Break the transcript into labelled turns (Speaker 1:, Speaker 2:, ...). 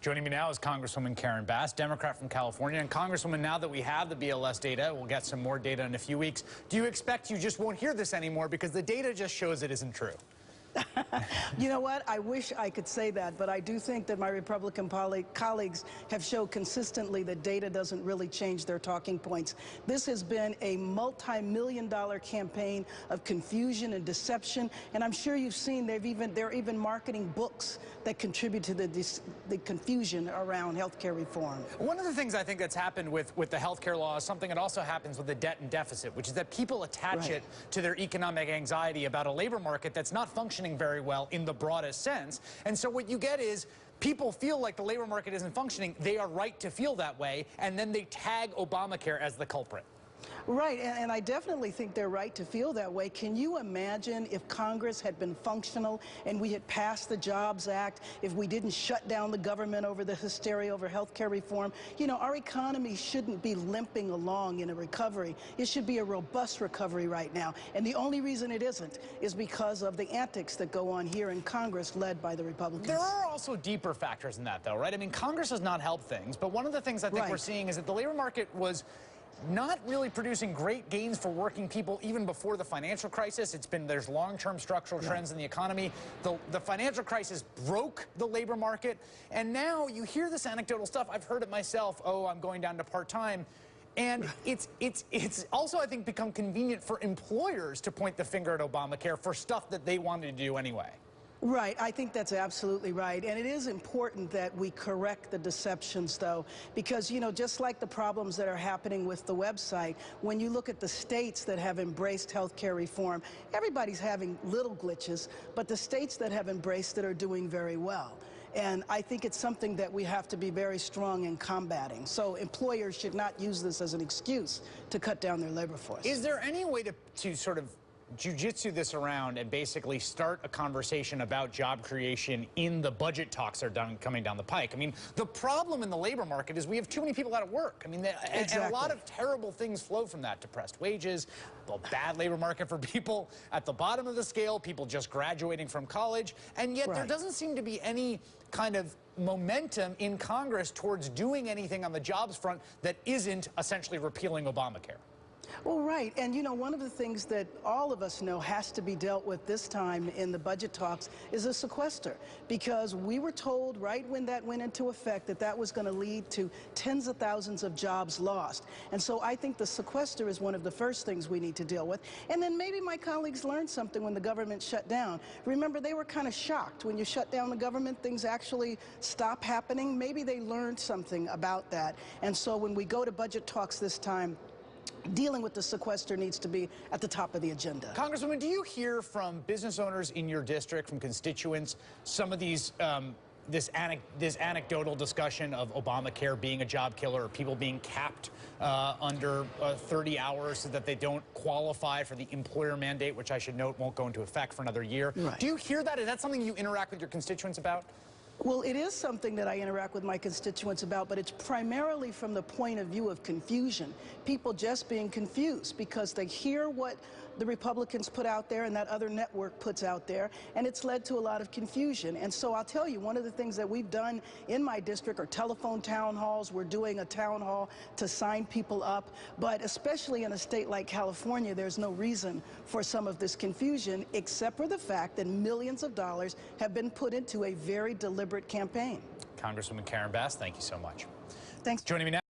Speaker 1: Joining me now is Congresswoman Karen Bass, Democrat from California. And Congresswoman, now that we have the BLS data, we'll get some more data in a few weeks. Do you expect you just won't hear this anymore because the data just shows it isn't true?
Speaker 2: You know what? I wish I could say that, but I do think that my Republican colleagues have showed consistently that data doesn't really change their talking points. This has been a multi-million-dollar campaign of confusion and deception, and I'm sure you've seen they're even marketing books that contribute to the confusion around health care reform.
Speaker 1: One of the things I think that's happened with the health care law is something that also happens with the debt and deficit, which is that people attach it to their economic anxiety about a labor market that's not functioning very well in the broadest sense. And so what you get is people feel like the labor market isn't functioning. They are right to feel that way, and then they tag Obamacare as the culprit.
Speaker 2: Right, and I definitely think they're right to feel that way. Can you imagine if Congress had been functional and we had passed the Jobs Act, if we didn't shut down the government over the hysteria over health care reform? You know, our economy shouldn't be limping along in a recovery. It should be a robust recovery right now. And the only reason it isn't is because of the antics that go on here in Congress led by the Republicans.
Speaker 1: There are also deeper factors in that, though, right? I mean, Congress has not helped things, but one of the things I think we're seeing is that the labor market was not really producing great gains for working people even before the financial crisis. There's long-term structural trends in the economy. The financial crisis broke the labor market, and now you hear this anecdotal stuff. I've heard it myself. Oh, I'm going down to part-time. And it's also, I think, become convenient for employers to point the finger at Obamacare for stuff that they wanted to do anyway.
Speaker 2: Right, I think that's absolutely right. And it is important that we correct the deceptions, though, because, you know, just like the problems that are happening with the website, when you look at the states that have embraced health care reform, everybody's having little glitches, but the states that have embraced it are doing very well. And I think it's something that we have to be very strong in combating. So employers should not use this as an excuse to cut down their labor force.
Speaker 1: Is there any way to sort of jujitsu this around and basically start a conversation about job creation in the budget talks that are coming down the pike? I mean, the problem in the labor market is we have too many people out of work. I mean, and a lot of terrible things flow from that. Depressed wages, the bad labor market for people at the bottom of the scale, people just graduating from college, and yet there doesn't seem to be any kind of momentum in Congress towards doing anything on the jobs front that isn't essentially repealing Obamacare.
Speaker 2: Well, right. And, you know, one of the things that all of us know has to be dealt with this time in the budget talks is a sequester, because we were told right when that went into effect that that was going to lead to tens of thousands of jobs lost. And so I think the sequester is one of the first things we need to deal with. And then maybe my colleagues learned something when the government shut down. Remember, they were kind of shocked when you shut down the government, things actually stop happening. Maybe they learned something about that. And so when we go to budget talks this time, dealing with the sequester needs to be at the top of the agenda.
Speaker 1: Congresswoman, do you hear from business owners in your district, from constituents, some of these this anecdotal discussion of Obamacare being a job killer, or people being capped under 30 hours so that they don't qualify for the employer mandate, which I should note won't go into effect for another year? Do you hear that? Is that something you interact with your constituents about?
Speaker 2: Well, it is something that I interact with my constituents about, but it's primarily from the point of view of confusion. People just being confused because they hear what the Republicans put out there and that other network puts out there, and it's led to a lot of confusion. And so I'll tell you, one of the things that we've done in my district are telephone town halls. We're doing a town hall to sign people up, but especially in a state like California, there's no reason for some of this confusion except for the fact that millions of dollars have been put into a very deliberate campaign.
Speaker 1: Congresswoman Karen Bass, thank you so much.
Speaker 2: Thanks.
Speaker 1: Joining me now.